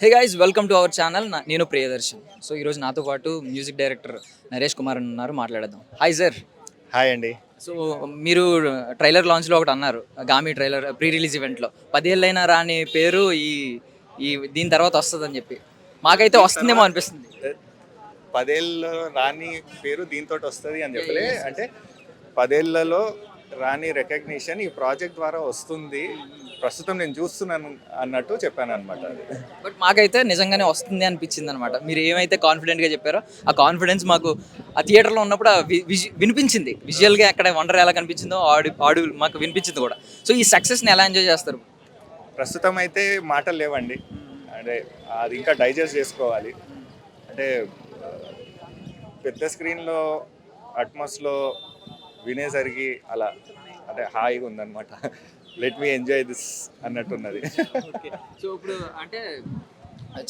Hey guys welcome to our channel. నేను Priyadarshan. So ఈరోజు నాతో పాటు మ్యూజిక్ డైరెక్టర్ నరేష్ కుమార్ అని ఉన్నారు. మాట్లాడదాం. Hi sir. హాయ్ అండి. సో మీరు ట్రైలర్ లాంచ్లో ఒకటి అన్నారు, గామి ట్రైలర్ ప్రీ రిలీజ్ ఈవెంట్లో 10 ఏళ్ళైనా రాని పేరు ఈ ఈ దీని తర్వాత వస్తుందని చెప్పి మాకైతే దీని వస్తుందేమో తర్వాత అనిపిస్తుంది. 10 ఏళ్ళలో రాని పేరు దీంతోటి వస్తుంది అని చెప్పలే. అంటే 10 ఏళ్లలో రాని రికగ్నిషన్ ఈ ప్రాజెక్ట్ ద్వారా వస్తుంది, ప్రస్తుతం నేను చూస్తున్నాను అన్నట్టు చెప్పాను అనమాట. బట్ మాకైతే నిజంగానే వస్తుంది అనిపించింది అనమాట. మీరు ఏమైతే కాన్ఫిడెంట్గా చెప్పారో ఆ కాన్ఫిడెన్స్ మాకు ఆ థియేటర్లో ఉన్నప్పుడు వినిపించింది. విజువల్గా ఎక్కడ వండర్ ఎలా కనిపించిందో ఆడు మాకు వినిపించింది కూడా. సో ఈ సక్సెస్ని ఎలా ఎంజాయ్ చేస్తారు? ప్రస్తుతం అయితే మాటలు లేవండి. అంటే అది ఇంకా డైజెస్ట్ చేసుకోవాలి. అంటే పెద్ద స్క్రీన్లో అట్మాస్లో వినేసరికి అలా అంటే హాయిగా ఉందన్నమాట. లెట్ మీ ఎంజాయ్ దిస్ అన్నట్టున్నది. సో ఇప్పుడు అంటే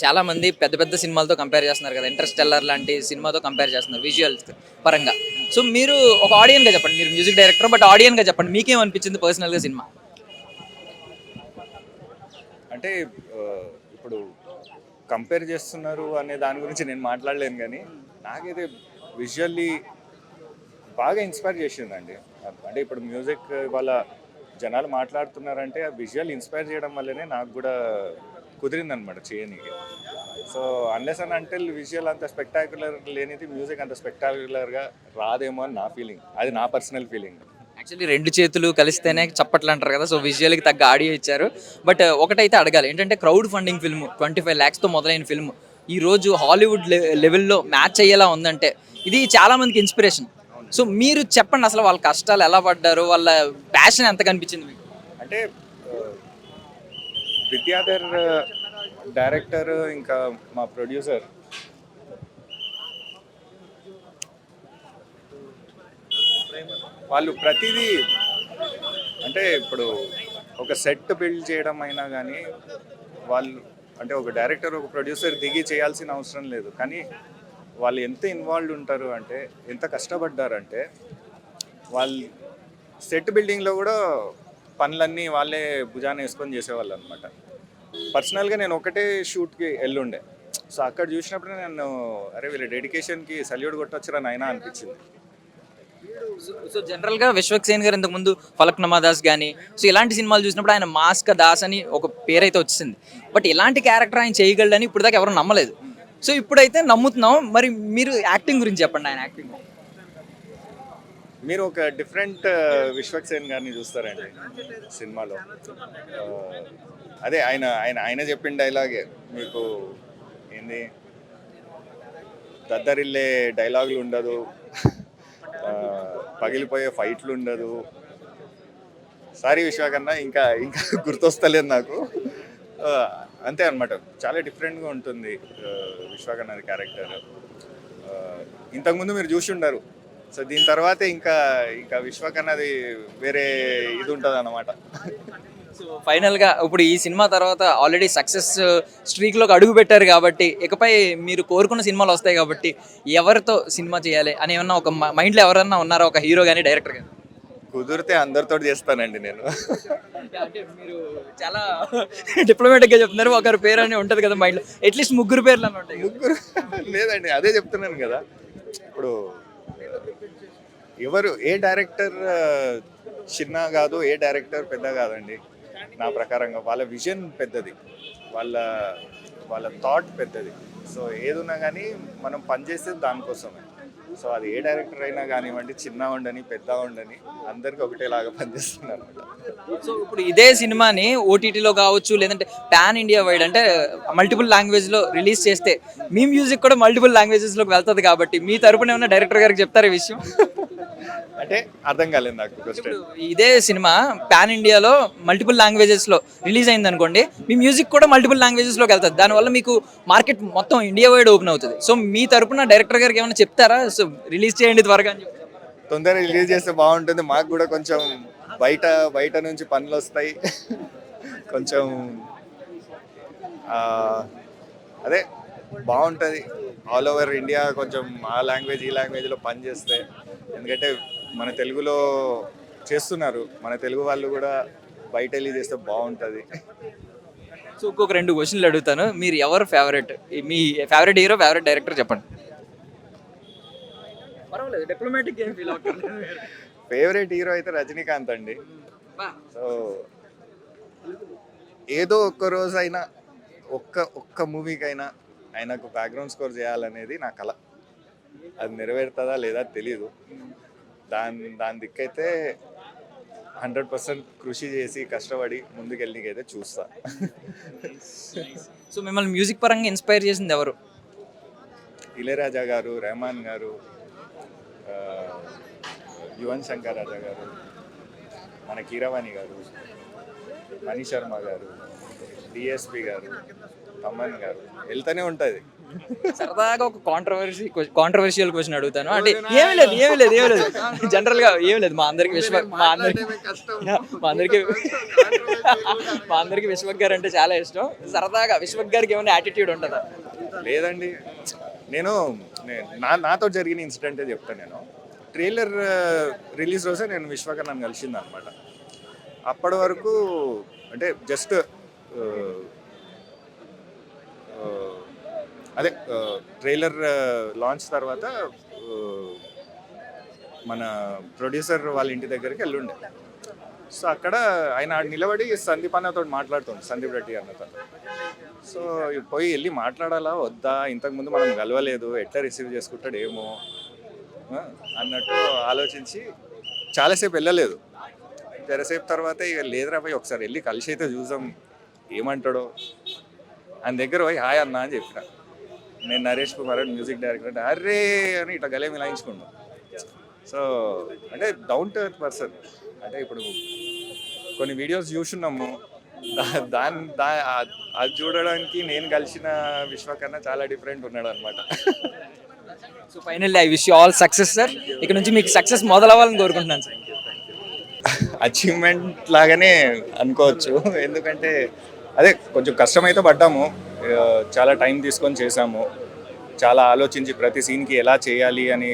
చాలా మంది పెద్ద పెద్ద సినిమాలతో కంపేర్ చేస్తున్నారు కదా, ఇంటర్స్టెల్లర్ లాంటి సినిమాతో కంపేర్ చేస్తున్నారు విజువల్స్ పరంగా. సో మీరు ఒక ఆడియన్గా చెప్పండి, మీరు మ్యూజిక్ డైరెక్టర్ బట్ ఆడియన్గా చెప్పండి, మీకేమనిపించింది పర్సనల్గా సినిమా? అంటే ఇప్పుడు కంపేర్ చేస్తున్నారు అనే దాని గురించి నేను మాట్లాడలేను, కానీ నాకైతే విజువల్లీ బాగా ఇన్స్పైర్ చేసిందండి. అంటే ఇప్పుడు మ్యూజిక్ వాళ్ళ జనాలు మాట్లాడుతున్నారంటే ఆ విజువల్ ఇన్స్పైర్ చేయడం వల్లనే నాకు కూడా కుదిరిందనమాట చేయనీకి. So unless and until visual అంత స్పెక్టాక్యులర్ లేనిది మ్యూజిక్ అంత స్పెక్టాక్యులర్గా రాదేమో అని నా ఫీలింగ్. అది నా పర్సనల్ ఫీలింగ్. యాక్చువల్లీ రెండు చేతులు కలిస్తేనే చప్పట్లు అంటారు కదా. సో విజువల్కి తగ్గ ఆడియో ఇచ్చారు. బట్ ఒకటైతే అడగాలి, ఏంటంటే క్రౌడ్ ఫండింగ్ ఫిల్మ్ 25 lakhsతో మొదలైన ఫిల్మ్ ఈరోజు హాలీవుడ్ లెవెల్లో మ్యాచ్ అయ్యేలా ఉందంటే ఇది చాలా మందికి ఇన్స్పిరేషన్. సో మీరు చెప్పండి, అసలు వాళ్ళ కష్టాలు ఎలా పడ్డారు, వాళ్ళ ప్యాషన్ ఎంత కనిపించింది మీకు? అంటే విద్యాధర్ డైరెక్టర్ ఇంకా మా ప్రొడ్యూసర్ వాళ్ళు ప్రతిదీ అంటే ఇప్పుడు ఒక సెట్ బిల్డ్ చేయడం అయినా కానీ వాళ్ళు అంటే ఒక డైరెక్టర్ ఒక ప్రొడ్యూసర్ దిగి చేయాల్సిన అవసరం లేదు, కానీ వాళ్ళు ఎంత ఇన్వాల్వ్ ఉంటారు అంటే ఎంత కష్టపడ్డారంటే వాళ్ళు సెట్ బిల్డింగ్లో కూడా పనులన్నీ వాళ్ళే భుజాన వేసుకొని చేసేవాళ్ళు అనమాట. పర్సనల్గా నేను ఒకటే షూట్కి వెళ్ళుండే. సో అక్కడ చూసినప్పుడు నేను అరే వీళ్ళ డెడికేషన్కి సల్యూట్ కొట్టొచ్చురా నాయనా అనిపించింది. సో జనరల్గా విశ్వక్సేన్ గారు ఇంతకుముందు ఫలక్నుమా దాస్ కానీ, సో ఇలాంటి సినిమాలు చూసినప్పుడు ఆయన మాస్క దాస్ అని ఒక పేరైతే వచ్చింది. బట్ ఇలాంటి క్యారెక్టర్ ఆయన చేయగలడని ఇప్పుడు దాకా ఎవరు నమ్మలేదు. సో ఇప్పుడైతే నమ్ముతున్నాం. మరి మీరు యాక్టింగ్ గురించి చెప్పండి, ఆయన యాక్టింగ్. మీరు ఒక డిఫరెంట్ విశ్వక్సేన్ గారిని చూస్తారండి సినిమాలో. ఆ, అదే ఆయన ఆయన ఆయన చెప్పిన డైలాగే మీకు ఏంది, దద్దరిల్లే డైలాగులు ఉండదు, ఆ, పగిలిపోయే ఫైట్లు ఉండదు. సారీ విశ్వకన్నా ఇంకా ఇంకా గుర్తొస్తలేదు నాకు. ఆ, అంతే అనమాట. చాలా డిఫరెంట్గా ఉంటుంది విశ్వకన్నది క్యారెక్టర్. ఇంతకుముందు మీరు చూసి ఉండరు. సో దీని తర్వాతే ఇంకా ఇంకా విశ్వకన్నది వేరే ఇది ఉంటుంది అన్నమాట. సో ఫైనల్గా ఇప్పుడు ఈ సినిమా తర్వాత ఆల్రెడీ సక్సెస్ స్ట్రీక్లోకి అడుగు పెట్టారు కాబట్టి ఇకపై మీరు కోరుకున్న సినిమాలు వస్తాయి కాబట్టి ఎవరితో సినిమా చేయాలి అని ఏమన్నా ఒక మైండ్లో ఎవరన్నా ఉన్నారా, ఒక హీరో కానీ డైరెక్టర్ కానీ? కుదిరితే అందరితో చేస్తానండి నేను. అంటే మీరు చాలా డిప్లొమాటిక్గా చెప్తున్నారు. ఒకరి పేరు అని ఉంటుంది కదా మైండ్లో, అట్లీస్ట్ ముగ్గురు పేర్లు అని ఉంటాయి. ముగ్గురు లేదండి, అదే చెప్తున్నాను కదా. ఇప్పుడు ఎవరు ఏ డైరెక్టర్ చిన్న కాదు, ఏ డైరెక్టర్ పెద్ద కాదండి. నా ప్రకారంగా వాళ్ళ విజన్ పెద్దది, వాళ్ళ వాళ్ళ థాట్ పెద్దది. సో ఏదున్నా కానీ మనం పనిచేసేది దానికోసమే. సో అది ఏ డైరెక్టర్ అయినా కానివ్వండి, చిన్న ఉండని పెద్ద ఉండని అందరికీ ఒకటేలాగా పనిచేస్తున్నారు అనమాట. సో ఇప్పుడు ఇదే సినిమాని ఓటీటీలో కావచ్చు, లేదంటే పాన్ ఇండియా వైడ్ అంటే మల్టిపుల్ లాంగ్వేజ్లో రిలీజ్ చేస్తే మీ మ్యూజిక్ కూడా మల్టిపుల్ లాంగ్వేజెస్లోకి వెళ్తుంది కాబట్టి మీ తరపున ఏమన్నా డైరెక్టర్ గారికి చెప్తారు ఈ విషయం? అంటే అర్థం కాలేదు నాకు క్వశ్చన్. ఇదే సినిమా పాన్ ఇండియాలో మల్టిపుల్ లాంగ్వేజెస్లో రిలీజ్ అయింది అనుకోండి, మీ మ్యూజిక్ కూడా మల్టిపుల్ లాంగ్వేజెస్లోకి వెళ్తుంది. దానివల్ల మీకు మార్కెట్ మొత్తం ఇండియా వైడ్ ఓపెన్ అవుతుంది. సో మీ తరపున డైరెక్టర్ గారికి ఏమైనా చెప్తారా, సో రిలీజ్ చేయండి త్వరగా అని చెప్పి? తొందరగా రిలీజ్ చేస్తే బాగుంటుంది. మాకు కూడా కొంచెం బయట బయట నుంచి పనులు వస్తాయి. కొంచెం అదే బాగుంటుంది. ఆల్ ఓవర్ ఇండియా కొంచెం ఆ లాంగ్వేజ్ ఈ లాంగ్వేజ్లో పని చేస్తే, ఎందుకంటే మన తెలుగులో చేస్తున్నారు, మన తెలుగు వాళ్ళు కూడా బయట వెళ్ళి చేస్తే బాగుంటుంది. సో ఇంకొక 2 క్వశ్చన్లు అడుగుతాను. మీరు ఎవరు ఫేవరెట్? మీ ఫేవరెట్ హీరో, ఫేవరెట్ డైరెక్టర్ చెప్పండి. పర్వాలేదు, డిప్లొమాటిక్ ఏం ఫీల్ అవ్వట్లేదు మీరు. ఫేవరెట్ హీరో అయితే రజనీకాంత్ అండి. సో ఏదో ఒక్క రోజైనా ఒక్క మూవీకైనా ఆయనకు బ్యాక్గ్రౌండ్ స్కోర్ చేయాలనేది నా కళ. అది నెరవేరుతుందా లేదా తెలియదు. దాని దిక్కైతే 100% కృషి చేసి కష్టపడి ముందుకెళ్ళికైతే చూస్తా. సో మిమ్మల్ని మ్యూజిక్ పరంగా ఇన్స్పైర్ చేసింది ఎవరు? ఇళయరాజా గారు, రెహమాన్ గారు, ఆ, యువన్ శంకర్ రాజా గారు, మన కీరవాణి గారు, మణి శర్మ గారు, డిఎస్పి గారు, తమ్మన్ గారు, వెళ్తూనే ఉంటుంది. సరదాగా ఒక కాంట్రవర్షియల్ క్వశ్చన్ అడుగుతాను. అంటే ఏమీ లేదు జనరల్గా ఏమీ లేదు. మా అందరికి విశ్వక్ గారు అంటే చాలా ఇష్టం. సరదాగా విశ్వక్ గారికి ఏమైనా యాటిట్యూడ్ ఉంటుందా? లేదండి. నాతో జరిగిన ఇన్సిడెంటే చెప్తాను. నేను ట్రైలర్ రిలీజ్ రోజే నేను విశ్వకర్ణని కలిసింది అనమాట. అప్పటి వరకు అంటే జస్ట్ అదే ట్రైలర్ లాంచ్ తర్వాత మన ప్రొడ్యూసర్ వాళ్ళ ఇంటి దగ్గరికి వెళ్ళుండే. సో అక్కడ ఆయన నిలబడి సందీప్ అన్నతో మాట్లాడుతుంది, సందీప్ రెడ్డి అన్నతో. సో వెళ్ళి మాట్లాడాలా వద్దా, ఇంతకుముందు మనం కలవలేదు, ఎట్లా రిసీవ్ చేసుకుంటాడు ఏమో అన్నట్టు ఆలోచించి చాలాసేపు వెళ్ళలేదు. జరసేపు తర్వాత ఇక లేదురా పోయి ఒకసారి వెళ్ళి కలిసి అయితే చూసాం ఏమంటాడో. ఆయన దగ్గర పోయి హాయ్ అన్నా అని చెప్పిన. నేను నరేష్ కుమార్ మ్యూజిక్ డైరెక్టర్ అంటే అర్రే అని ఇట్లా గలే మిలాయించుకున్నాం. సో అంటే డౌన్ టు ఎర్త్ పర్సన్. అంటే ఇప్పుడు కొన్ని వీడియోస్ చూస్తున్నాము, అది చూడడానికి నేను కలిసిన విశ్వకన్నా చాలా డిఫరెంట్ ఉన్నాడు అనమాట. So finally I wish you all success sir. ఇక్కడ నుంచి మీకు సక్సెస్ మొదలవ్వాలని కోరుకుంటున్నాను సార్. అచీవ్మెంట్ లాగానే అనుకోవచ్చు. ఎందుకంటే అదే కొంచెం కష్టమైతే పడ్డాము, చాలా టైం తీసుకొని చేసాము, చాలా ఆలోచించి ప్రతి సీన్కి ఎలా చేయాలి అని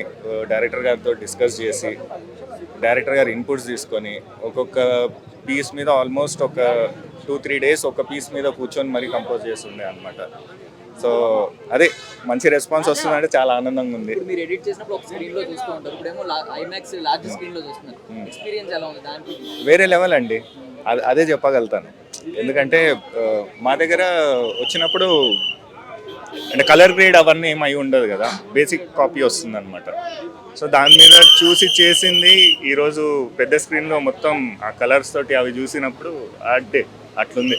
డైరెక్టర్ గారితో డిస్కస్ చేసి డైరెక్టర్ గారి ఇన్పుట్స్ తీసుకొని ఒక్కొక్క పీస్ మీద ఆల్మోస్ట్ ఒక 2-3 days ఒక పీస్ మీద కూర్చొని మరీ కంపోజ్ చేస్తుండే అనమాట. సో అదే మంచి రెస్పాన్స్ వస్తుందంటే చాలా ఆనందంగా ఉంది. మీరు ఎడిట్ చేసినప్పుడు ఒక స్క్రీన్లో చూస్తూ ఉంటారు, ఇప్పుడేమో ఐమాక్స్ లార్జ్ స్క్రీన్లో చూస్తున్నారు. ఎక్స్పీరియన్స్ ఎలా ఉంది దానికి? వేరే లెవెల్ అండి, అదే చెప్పగలుగుతాను. ఎందుకంటే మా దగ్గర వచ్చినప్పుడు అంటే కలర్ గ్రేడ్ అవన్నీ ఏమై ఉండదు కదా, బేసిక్ కాపీ వస్తుంది అనమాట. సో దాని మీద చూసి చేసింది ఈరోజు పెద్ద స్క్రీన్లో మొత్తం ఆ కలర్స్ తోటి అవి చూసినప్పుడు అట్లుంది.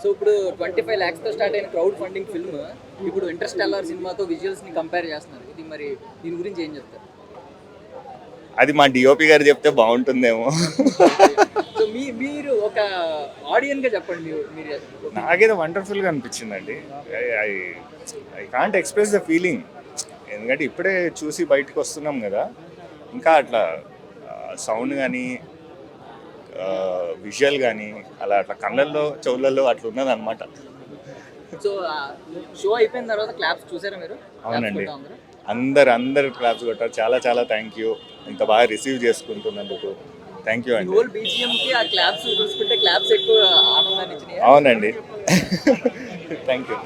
సో ఇప్పుడు 25 lakhsతో స్టార్ట్ అయిన క్రౌడ్ ఫండింగ్ ఫిల్మ్ ఇప్పుడు ఇంటర్స్టెల్లార్ సినిమాతో విజువల్స్ని కంపేర్ చేస్తున్నారు. ఇది మరి దీని గురించి ఏం చెప్తారు? అది మా డిఓపి గారు చెప్తే బాగుంటుందేమో. సో మీరు ఒక ఆడియన్గా చెప్పండి. మీరు నాకేదో వండర్ఫుల్గా అనిపించిందండి. I can't express the feeling. ఎందుకంటే ఇప్పుడే చూసి బయటకు వస్తున్నాం కదా, ఇంకా అట్లా సౌండ్ కానీ విజువల్ కానీ అట్లా కళ్ళల్లో చెవులలో అట్లా ఉన్నది అనమాట. సో షో అయిపోయిన తర్వాత క్లాప్స్ చూసారా మీరు? అవునండి, అందరు క్లాప్స్ కొట్టారు. చాలా చాలా థ్యాంక్ యూ, ఇంత బాగా రిసీవ్ చేసుకుంటున్నందుకు థ్యాంక్ యూ అండి. హోల్ బీజిఎంకి ఆ క్లాప్స్ చూసుకుంటే క్లాప్స్ ఎక్కువ ఆనందాన్ని ఇచ్చినాయి. అవునండి, థ్యాంక్ యూ.